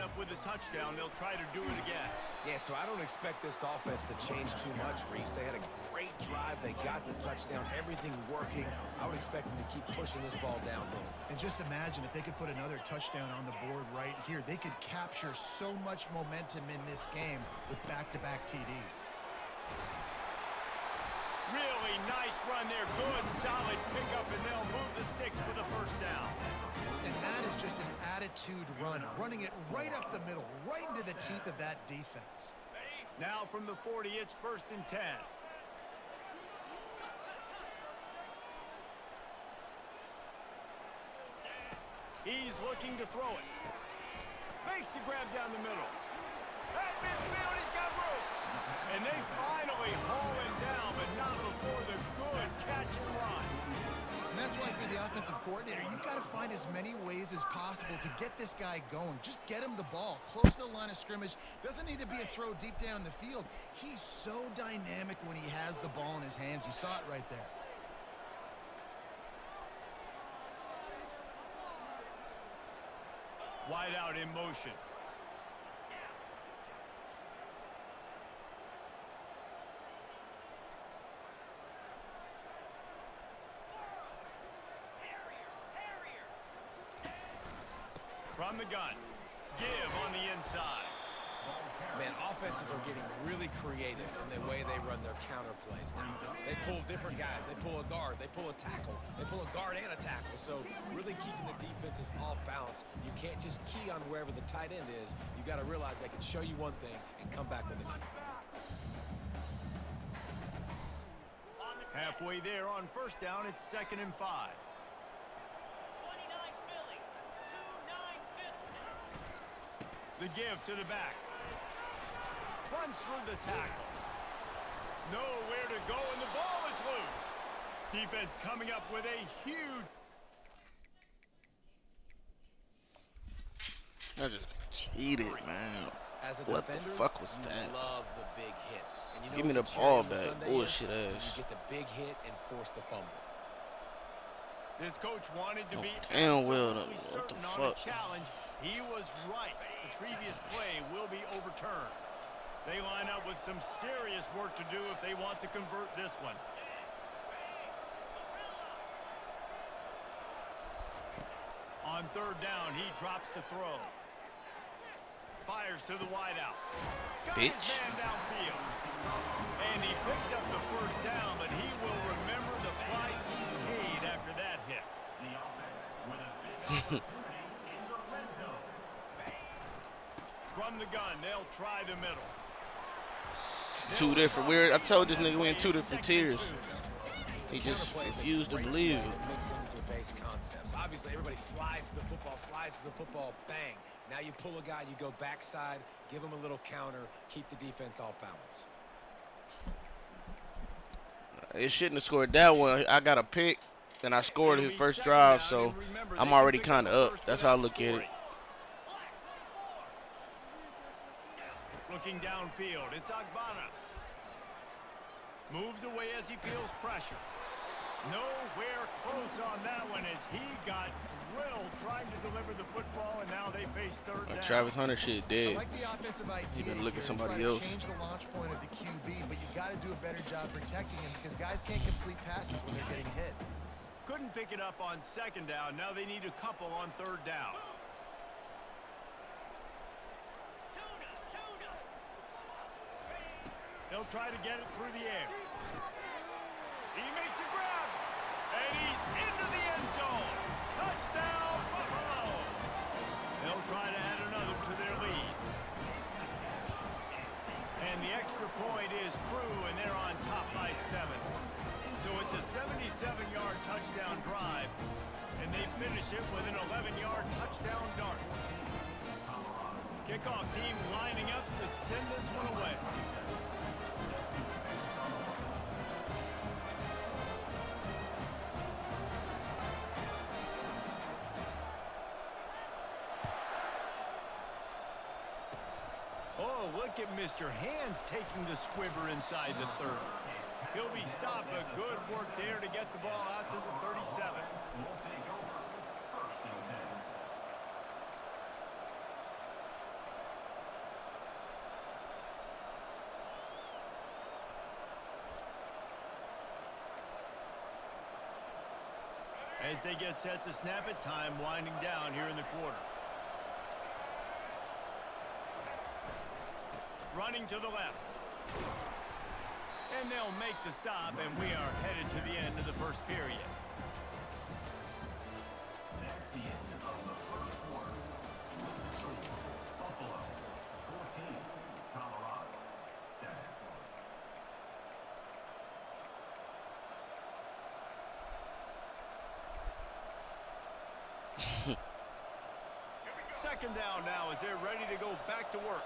up with a touchdown, they'll try to do it again. Yeah, so I don't expect this offense to change too much, Reese. They had a great drive. They got the touchdown, everything working. I would expect them to keep pushing this ball downhill. And just imagine if they could put another touchdown on the board right here. They could capture so much momentum in this game with back-to-back TDs. Really nice run there. Good, solid pickup, and they'll move the sticks for the first down. And that is just an attitude run, running it right up the middle, right into the teeth of that defense. Now from the 40, it's 1st and 10. He's looking to throw it. Makes the grab down the middle. At midfield, he's got room. And they finally haul him down, but not before the good catch and run. And that's why for the offensive coordinator, you've got to find as many ways as possible to get this guy going. Just get him the ball close to the line of scrimmage. Doesn't need to be a throw deep down the field. He's so dynamic when he has the ball in his hands. You saw it right there. Wide out in motion. From the gun. Give on the inside. Man, offenses are getting really creative in the way they run their counter plays now. They pull different guys. They pull a guard. They pull a tackle. They pull a guard and a tackle. So really keeping the defenses off balance. You can't just key on wherever the tight end is. You got to realize they can show you one thing and come back with another. Halfway there on 1st down, it's 2nd and 5. The give to the back. Runs through the tackle. Nowhere to go, and the ball is loose. Defense coming up with a huge... I just cheated, man. As a What defender, the fuck was you that? love the big hits. And you know Give me the what cherry ball on the back. sundae Bullshit is? ass. You get the big hit and force the fumble. This coach wanted to be damn well, absolutely what the certain on fuck? a challenge. He was right. The previous play will be overturned. They line up with some serious work to do if they want to convert this one. On 3rd down, he drops to throw. Fires to the wideout. Got his man downfield. And he picks up the 1st down, but he will remember the price he paid after that hit. From the gun, they'll try the middle. Two different weird. I told this nigga we in 2 different tiers. He just refused to believe it. Mix in with your base concepts. Obviously, everybody flies to the football, bang. Now you pull a guy, you go backside, give him a little counter, keep the defense off balance. It shouldn't have scored that one. I got a pick, and I scored his first drive, so I'm already kind of up. That's how I look at it. Looking downfield, it's Agbana. Moves away as he feels pressure. Nowhere close on that one as he got drilled trying to deliver the football, and now they face 3rd down. Travis Hunter shit dead. I like the offensive idea. You better look at here, somebody try to else. change the launch point of the QB, but you got to do a better job protecting him because guys can't complete passes when they're getting hit. Couldn't pick it up on 2nd down. Now they need a couple on 3rd down. They'll try to get it through the air. He makes a grab, and he's into the end zone. Touchdown, Buffalo. They'll try to add another to their lead. And the extra point is true, and they're on top by 7. So it's a 77-yard touchdown drive, and they finish it with an 11-yard touchdown dart. Kickoff team lining up to send this one away. Oh, look at Mr. Hands taking the squibber inside the 30. He'll be stopped, but good work there to get the ball out to the 37. as they get set to snap it, time winding down here in the quarter. Running to the left. And they'll make the stop, and we are headed to the end of the first period. That's the end of the first quarter. Buffalo 14, Colorado 7. Second down now as they're ready to go back to work.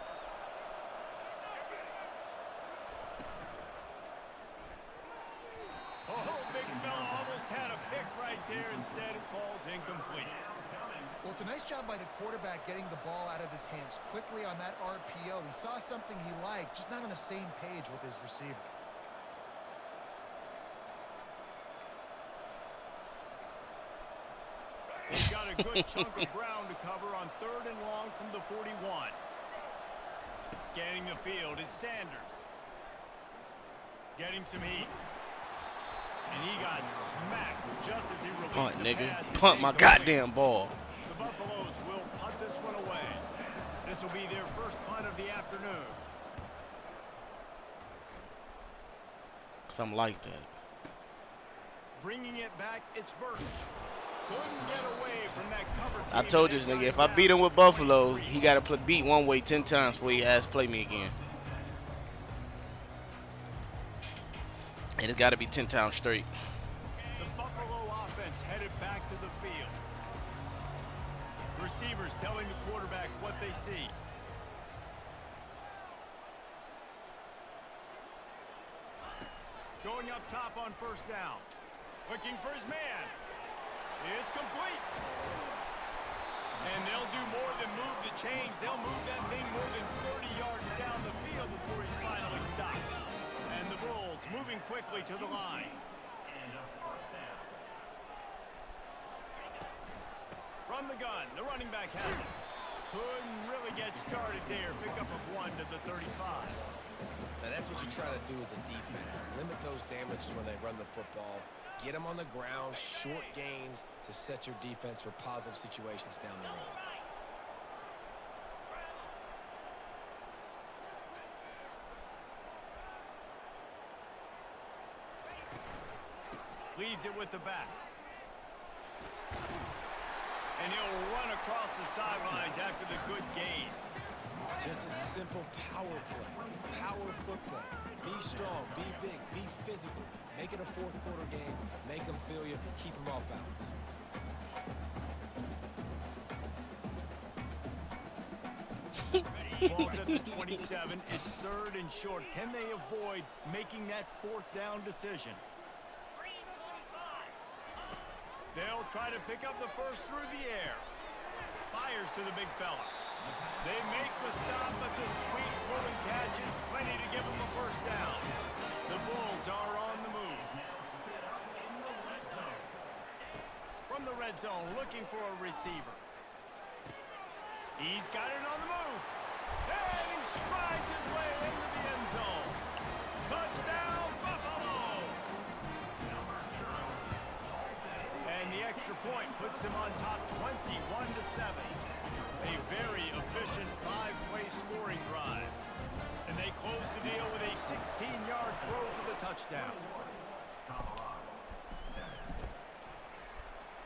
Oh, big fella almost had a pick right there. Instead, it falls incomplete. Well, it's a nice job by the quarterback getting the ball out of his hands quickly on that RPO. He saw something he liked, just not on the same page with his receiver. He's got a good chunk of ground to cover on 3rd and long from the 41. Scanning the field, it's Sanders. Getting some heat. And he got smacked just as he released Punt, the nigga. pass. Punt my goddamn ball. The Buffaloes will punt this one away. This will be their first punt of the afternoon. Because I'm like that. Bringing it back, it's Burch. Couldn't get away from that cover team. I told this nigga, if I beat him with Buffalo, he got to beat one way 10 times before he has to play me again. And it's got to be 10 times straight. The Buffalo offense headed back to the field. Receivers telling the quarterback what they see. Going up top on 1st down. Looking for his man. It's complete. And they'll do more than move the chains. They'll move that thing more than 30 yards down the field before he's finally stopped. And the Bulls moving quickly to the line. From the gun, the running back has it. Couldn't really get started there. Pick up of 1 to the 35. Now that's what you try to do as a defense. Limit those damages when they run the football. Get them on the ground, short gains to set your defense for positive situations down the road. Leaves it with the back. And he'll run across the sidelines after the good gain. Just a simple power play. Power football. Be strong, be big, be physical. Make it a 4th quarter game. Make them feel you. Keep them off balance. Ball's at the 27. It's 3rd and short. Can they avoid making that 4th down decision? They'll try to pick up the first through the air. Fires to the big fella. They make the stop, but the sweet wooden catch is plenty to give them a 1st down. The Bulls are on the move. From the red zone, looking for a receiver. He's got it on the move. And he strides his way into the end zone. Touchdown, Buffalo! And the extra point puts them on top 21-7. A very efficient 5-play scoring drive. And they close the deal with a 16-yard throw for the touchdown.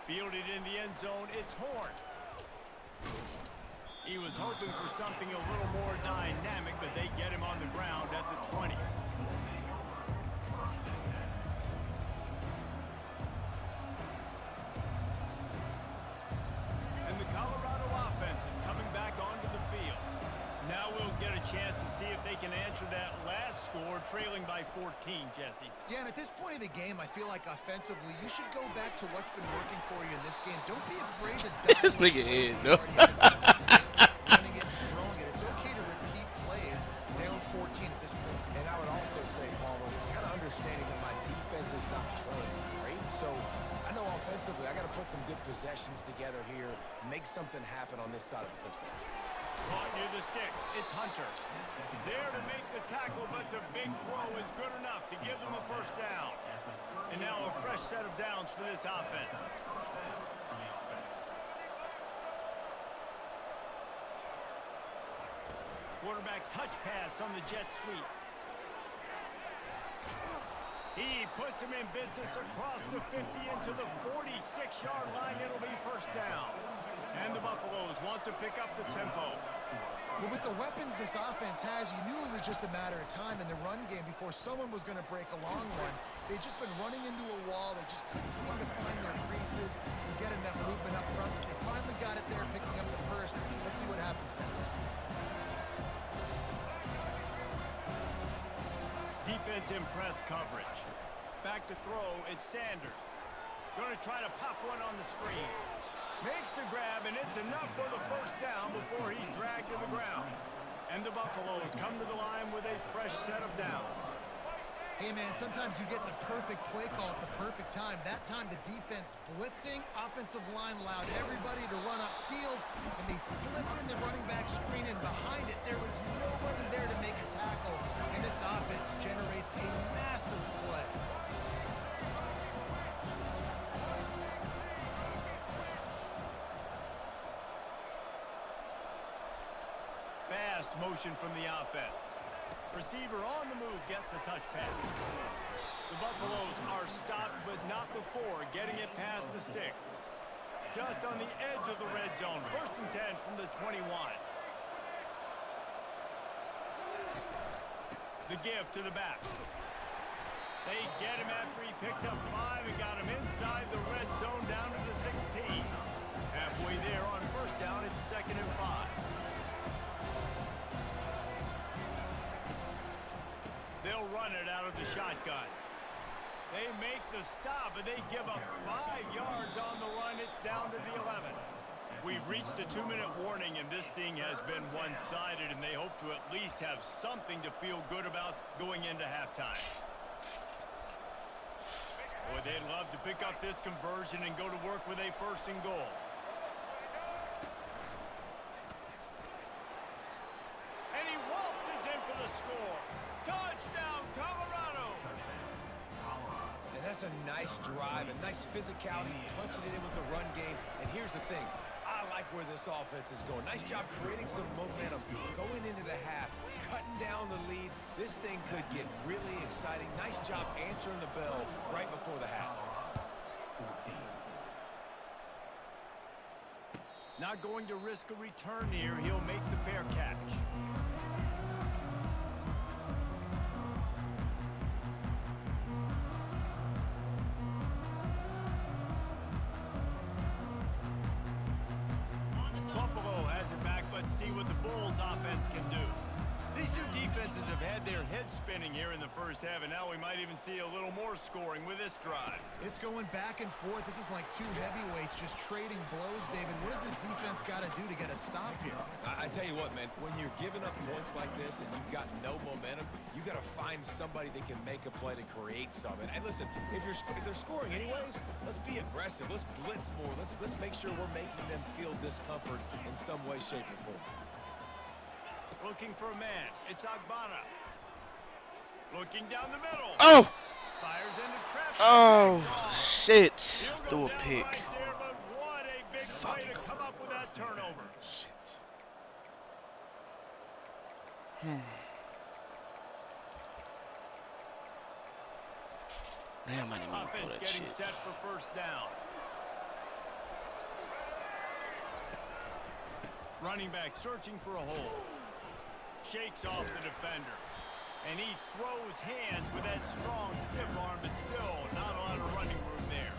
Fielded in the end zone, it's Horn. He was hoping for something a little more dynamic, but they get him on the ground at the 20. And the Colorado offense is coming back onto the field. Now we'll get a chance to see if they can answer that last score, trailing by 14, Jesse. Yeah, and at this point of the game, I feel like offensively, you should go back to what's been working for you in this game. Don't be afraid to dial in. Look at it, no. Running it, throwing it. It's okay to repeat plays down 14 at this point. And I would also say, Palmer, kind of understanding that my defense is not playing great, so I know offensively I got to put some good possessions together here, make something happen on this side of the football. Caught near the sticks. It's Hunter. There to make the tackle, but the big throw is good enough to give them a 1st down. And now a fresh set of downs for this offense. Quarterback touch pass on the jet sweep. He puts him in business across the 50 into the 46-yard line. It'll be first down. And the Buffaloes want to pick up the tempo. Well, with the weapons this offense has, you knew it was just a matter of time in the run game before someone was going to break a long one. They'd just been running into a wall. They just couldn't seem to find their creases and get enough movement up front. But they finally got it there, picking up the first. Let's see what happens next. Defense in press coverage. Back to throw, it's Sanders. Going to try to pop one on the screen. Makes the grab, and it's enough for the first down before he's dragged to the ground. And the Buffaloes come to the line with a fresh set of downs. Hey, man, sometimes you get the perfect play call at the perfect time. That time the defense blitzing, offensive line allowed everybody to run upfield, and they slip in the running back screen, and behind it there was nobody there to make a tackle, and this offense generates a massive play. Fast motion from the offense. Receiver on the move gets the touch pass. The Buffaloes are stopped, but not before getting it past the sticks. Just on the edge of the red zone. 1st and 10 from the 21. The give to the back. They get him after he picked up 5 and got him inside the red zone down to the 16. Halfway there on 1st down, it's 2nd and 5. They'll run it out of the shotgun. They make the stop, and they give up 5 yards on the run. It's down to the 11. We've reached the 2-minute warning, and this thing has been one-sided, and they hope to at least have something to feel good about going into halftime. Boy, they'd love to pick up this conversion and go to work with a 1st and goal. And he waltzes in for the score. Touchdown, Colorado! And that's a nice drive, a nice physicality, punching it in with the run game. And here's the thing. I like where this offense is going. Nice job creating some momentum, going into the half, cutting down the lead. This thing could get really exciting. Nice job answering the bell right before the half. 14. Not going to risk a return here. He'll make the fair catch. See what the Bulls offense can do. These two defenses have had their heads spinning here in the first half, and now we might even see a little more scoring with this drive. It's going back and forth. This is like two heavyweights just trading blows, David. What does this defense got to do to get a stop here? I tell you what, man, when you're giving up points like this and you've got no momentum, you got to find somebody that can make a play to create something. And listen, if they're scoring anyways, let's be aggressive. Let's blitz more. Let's make sure we're making them feel discomfort in some way, shape, or form. Looking for a man. It's Agbana. Looking down the middle. Oh! Fires into traffic. Oh, shit. Threw a pick. Right there, but what a big play to come up with that turnover. Shit. Man, I didn't even throw Offense that getting shit. set for 1st down. Running back searching for a hole. Shakes off the defender. And he throws hands with that strong, stiff arm, but still not a lot of running room there.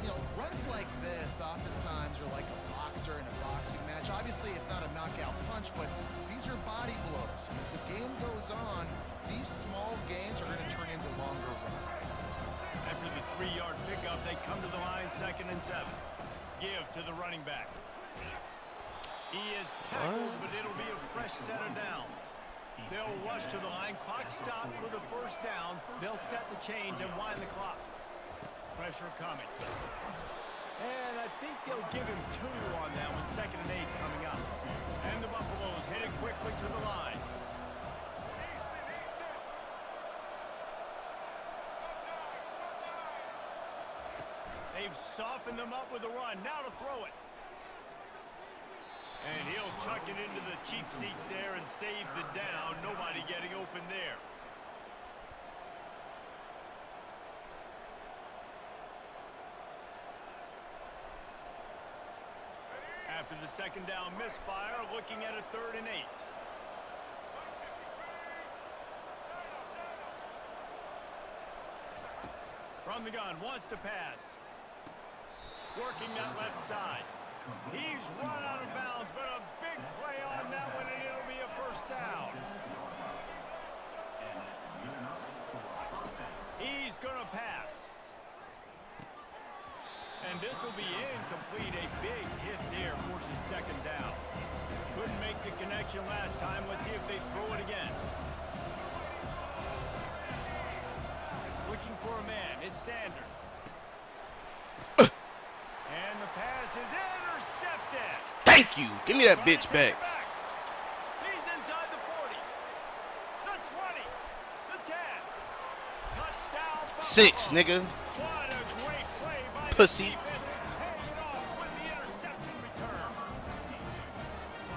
You know, runs like this oftentimes are like a boxer in a boxing match. Obviously, it's not a knockout punch, but these are body blows. And as the game goes on, these small gains are going to turn into longer runs. After the 3-yard pickup, they come to the line 2nd and 7. Give to the running back. He is tackled, but it'll be a fresh set of downs. They'll rush to the line. Clock stopped for the 1st down. They'll set the chains and wind the clock. Pressure coming. And I think they'll give him 2 on that one. 2nd and 8 coming up. And the Buffaloes headed quickly to the line. They've softened them up with a run. Now to throw it. And he'll chuck it into the cheap seats there and save the down. Nobody getting open there. After the second down misfire, looking at a 3rd and 8. From the gun, wants to pass. Working that left side. He's run out of bounds, but a big play on that one, and it'll be a 1st down. He's going to pass. And this will be incomplete. A big hit there forces 2nd down. Couldn't make the connection last time. Let's see if they throw it again. Looking for a man. It's Sanders. And the pass is intercepted. Thank you. Give me that bitch back. He's inside the 40. The 20. The 10. Touchdown. Buffalo. 6, nigga. What a great play by Pussy. the defense. Hanging off with the interception return.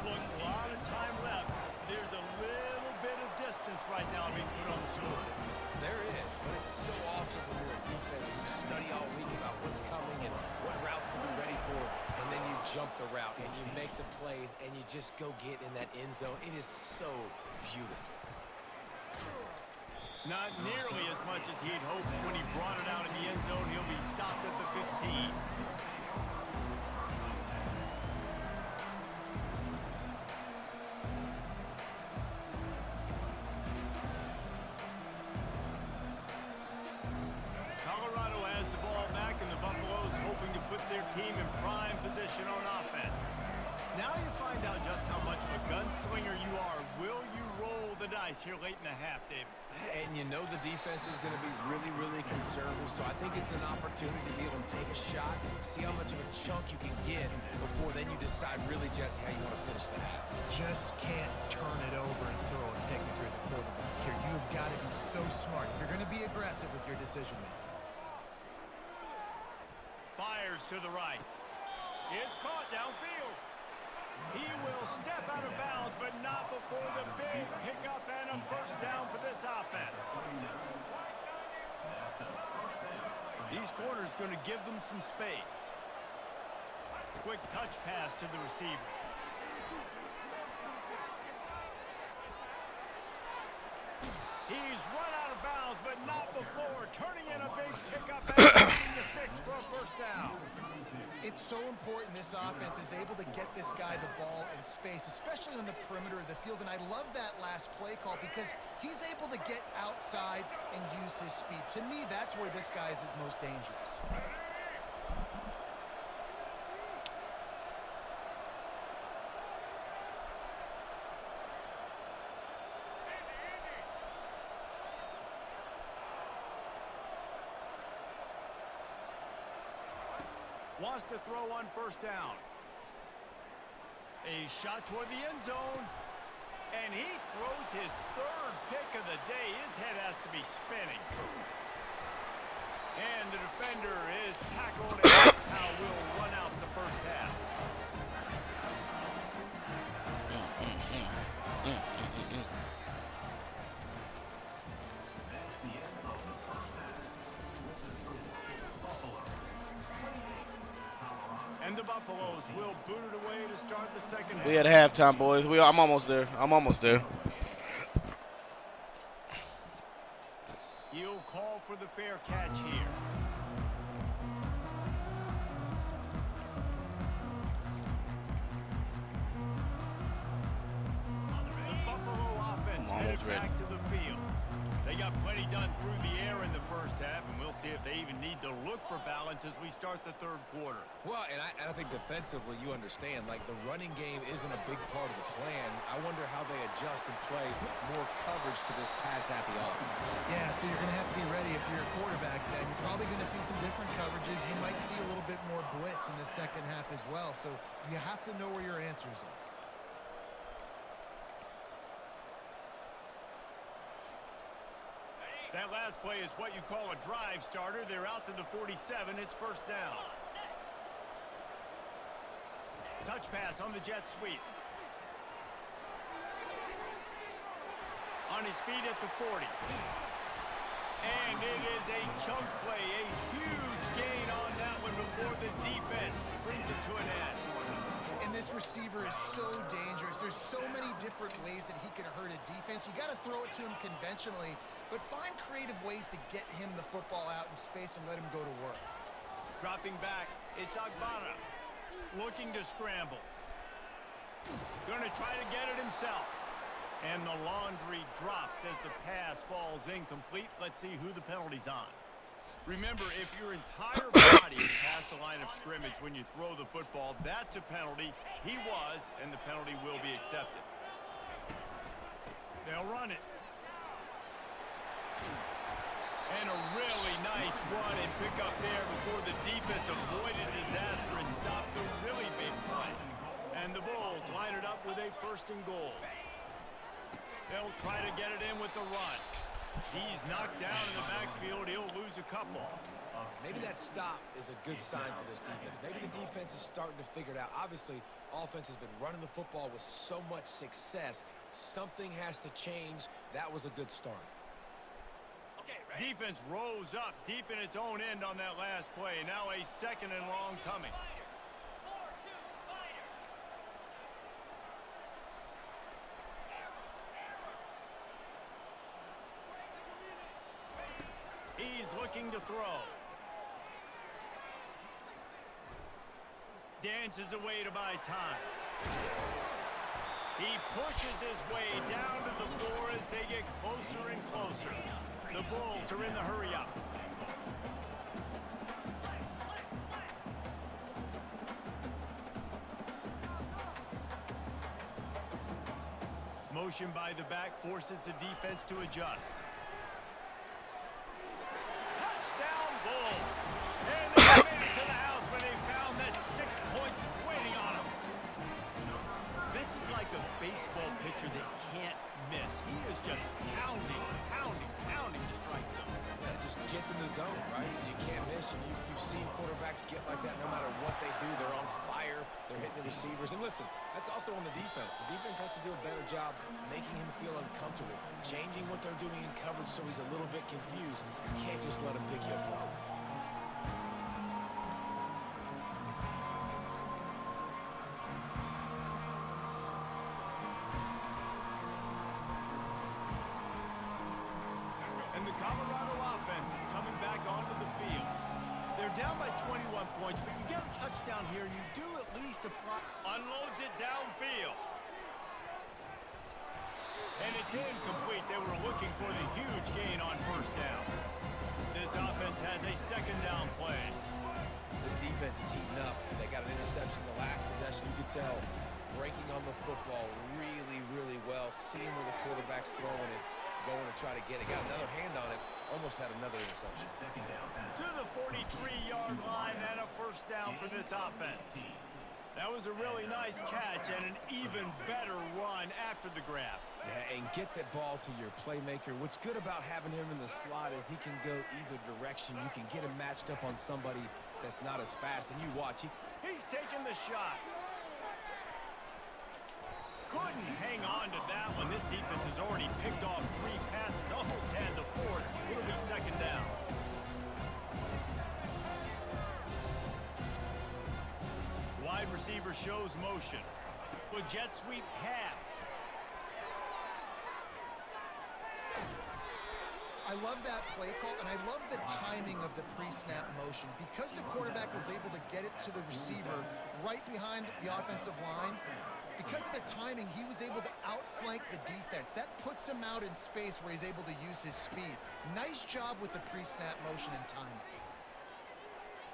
Look, a lot of time left. There's a little bit of distance right now being put on the score. There is, but it's so awesome when you're a defense. You study all week about what's coming and what routes to be ready for, and then you jump the route and you make the plays and you just go get in that end zone. It is so beautiful. Not nearly as much as he'd hoped when he brought it out in the end zone. He'll be stopped at the 15. Colorado has the ball back, and the Buffaloes hoping to put their team in prime position on offense. Now you find out just how much of a gunslinger you are. Will you roll the dice here late in the half, David? And you know the defense is going to be really, really conservative, so I think it's an opportunity to be able to take a shot, see how much of a chunk you can get before then you decide really, Jesse, how you want to finish the half. Just can't turn it over and throw a pick if you're the quarterback here. You've got to be so smart. You're going to be aggressive with your decision-making. Fires to the right. It's caught downfield. He will step out of bounds, but not before the big pickup and a 1st down for this offense. These corners going to give them some space. Quick touch pass to the receiver. He's run out of bounds, but not before turning in a big pickup and getting the sticks for a 1st down. It's so important this offense is able to get this guy the ball in space, especially on the perimeter of the field. And I love that last play call because he's able to get outside and use his speed. To me, that's where this guy is his most dangerous. Wants to throw on 1st down. A shot toward the end zone. And he throws his 3rd pick of the day. His head has to be spinning. And the defender is tackled, and that's how we'll run out the 1st half. And the Buffaloes will boot it away to start the 2nd half. We at halftime, boys. I'm almost there. I'm almost there. He'll call for the fair catch here. The Buffalo offense headed back to the field. They got plenty done through the air in the 1st half, and we'll see if they even need to look for balance as we start the 3rd quarter. Well, and I think defensively, you understand, like the running game isn't a big part of the plan. I wonder how they adjust and play more coverage to this pass-happy offense. Yeah, so you're going to have to be ready if you're a quarterback then. You're probably going to see some different coverages. You might see a little bit more blitz in the 2nd half as well. So you have to know where your answers are. That last play is what you call a drive starter. They're out to the 47. It's 1st down. Touch pass on the jet sweep. On his feet at the 40. And it is a chunk play, a huge gain on that one before the defense brings it to an end. And this receiver is so dangerous. There's so many different ways that he can hurt a defense. You got to throw it to him conventionally, but find creative ways to get him the football out in space and let him go to work. Dropping back, it's Agbana. Looking to scramble. Going to try to get it himself. And the laundry drops as the pass falls incomplete. Let's see who the penalty's on. Remember, if your entire body is past the line of scrimmage when you throw the football, that's a penalty. He was, and the penalty will be accepted. They'll run it. And a really nice run and pick up there before the defense avoided disaster and stopped the really big play. And the Bulls line it up with a 1st and goal. They'll try to get it in with the run. He's knocked down in the backfield. He'll lose a couple. Maybe that stop is a good sign for this defense. Maybe the defense is starting to figure it out. Obviously, offense has been running the football with so much success. Something has to change. That was a good start. Defense rose up deep in its own end on that last play. Now a 2nd and long coming. He's looking to throw. Dances away to buy time. He pushes his way down to the floor as they get closer and closer. The Bulls are in the hurry-up. Motion by the back forces the defense to adjust. Touchdown Bulls! And they made it to the house when they found that 6 points waiting on them. This is like a baseball pitcher that can't miss. He is just pounding the strike zone. Yeah, it just gets in the zone, right? You can't miss, and you've seen quarterbacks get like that no matter what they do. They're on fire. They're hitting the receivers. And listen, that's also on the defense. The defense has to do a better job making him feel uncomfortable, changing what they're doing in coverage so he's a little bit confused. You can't just let him pick you apart. And the Colorado offense is coming back onto the field. They're down by 21 points, but you get a touchdown here, and you do at least apply. Unloads it downfield. And it's incomplete. They were looking for the huge gain on 1st down. This offense has a 2nd down play. This defense is heating up. They got an interception the last possession. You could tell breaking on the football really well. Seeing where the quarterback's throwing it. Going to try to get it. Got another hand on it. Almost had another interception. To the 43-yard line and a 1st down for this offense. That was a really nice catch and an even better run after the grab. Yeah, and get that ball to your playmaker. What's good about having him in the slot is he can go either direction. You can get him matched up on somebody that's not as fast. And you watch. He's taking the shot. Couldn't hang on to that one. This defense has already picked off 3 passes, almost had the 4th. It'll be 2nd down. Wide receiver shows motion. With jet sweep pass. I love that play call, and I love the timing of the pre-snap motion. Because the quarterback was able to get it to the receiver right behind the offensive line, because of the timing, he was able to outflank the defense. That puts him out in space where he's able to use his speed. Nice job with the pre-snap motion and timing.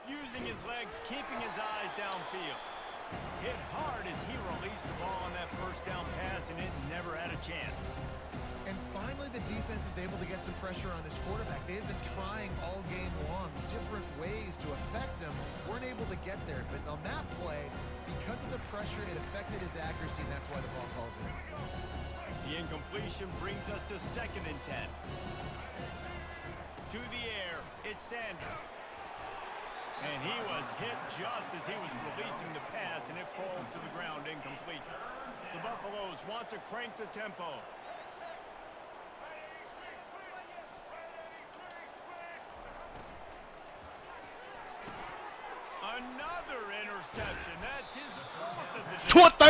Using his legs, keeping his eyes downfield. Hit hard as he released the ball on that 1st down pass, and it never had a chance. And finally, the defense is able to get some pressure on this quarterback. They had been trying all game long different ways to affect him. Weren't able to get there. But on that play, because of the pressure, it affected his accuracy, and that's why the ball falls in. The incompletion brings us to 2nd and 10. To the air, it's Sanders. And he was hit just as he was releasing the pass, and it falls to the ground incomplete. The Buffaloes want to crank the tempo.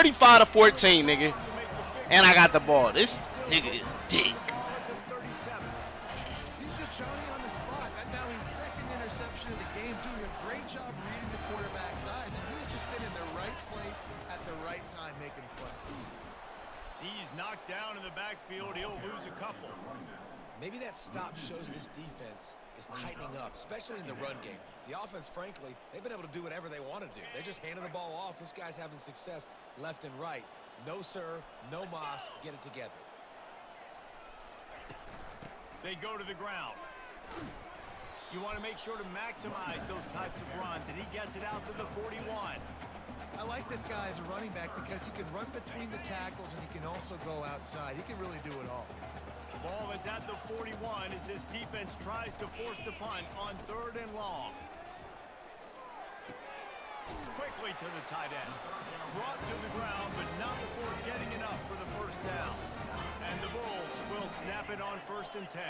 35-14, nigga. And I got the ball. This nigga is dick. He's just Johnny on the spot. And now his second interception of the game, doing a great job reading the quarterback's eyes. And he's just been in the right place at the right time making plays. He's knocked down in the backfield. He'll lose a couple. Maybe that stop shows this defense is tightening up, especially in the run game. The offense, frankly, they've been able to do whatever they want to do. They're just handing the ball off. This guy's having success left and right. No, sir. No, Moss. Get it together. They go to the ground. You want to make sure to maximize those types of runs, and he gets it out to the 41. I like this guy as a running back because he can run between the tackles and he can also go outside. He can really do it all. Ball is at the 41 as this defense tries to force the punt on 3rd and long. Quickly to the tight end. Brought to the ground, but not before getting enough for the first down. And the Bulls will snap it on 1st and 10.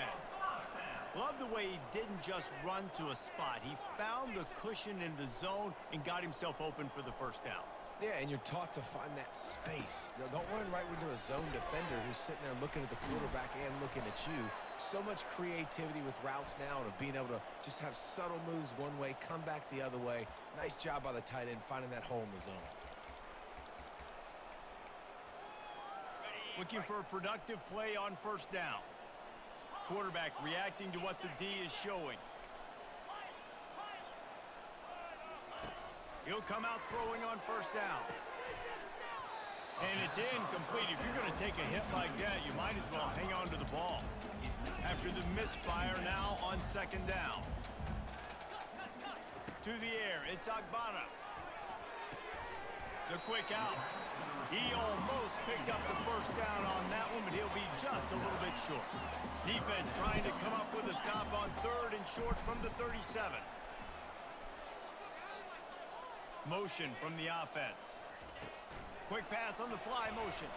Love the way he didn't just run to a spot. He found the cushion in the zone and got himself open for the first down. Yeah, and you're taught to find that space. Now, don't run right into a zone defender who's sitting there looking at the quarterback and looking at you. So much creativity with routes now and of being able to just have subtle moves one way, come back the other way. Nice job by the tight end finding that hole in the zone. Looking for a productive play on 1st down. Quarterback reacting to what the D is showing. He'll come out throwing on 1st down. And it's incomplete. If you're going to take a hit like that, you might as well hang on to the ball. After the misfire now on 2nd down. To the air, it's Agbana. The quick out. He almost picked up the first down on that one, but he'll be just a little bit short. Defense trying to come up with a stop on 3rd and short from the 37. Motion from the offense. Quick pass on the fly motion.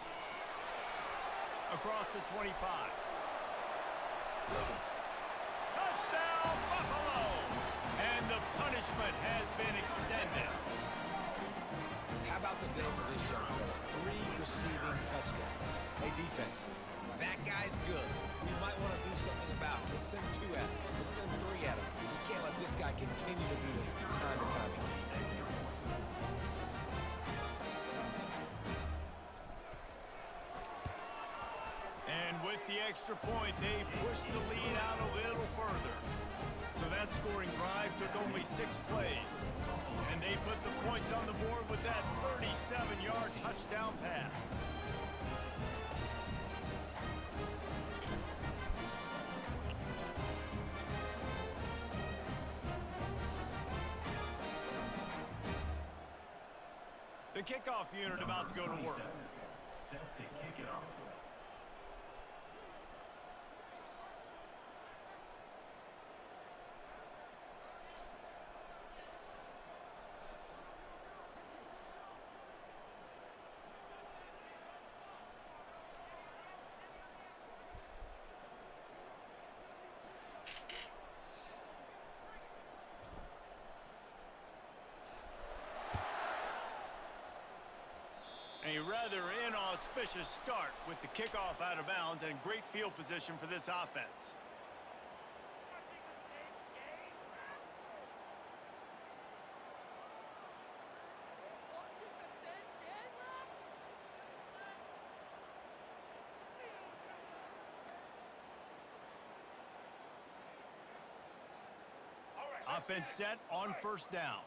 Across the 25. Touchdown, Buffalo! And the punishment has been extended. How about the day for this young fella? 3 receiving touchdowns. Hey, defense, that guy's good. We might want to do something about it. Let's send 2 at him. Let's send 3 at him. We can't let this guy continue to do this time and time again. And with the extra point, they pushed the lead out a little further. So that scoring drive took only 6 plays. And they put the points on the board with that 37-yard touchdown pass. The kickoff unit about to go to work. Set to kick it off. A rather inauspicious start with the kickoff out of bounds and great field position for this offense. Offense set on 1st down.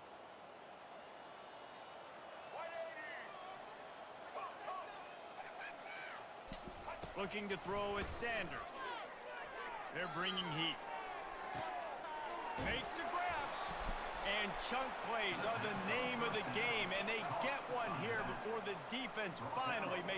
Looking to throw at Sanders. They're bringing heat. Makes the grab. And chunk plays are the name of the game, and they get one here before the defense finally makes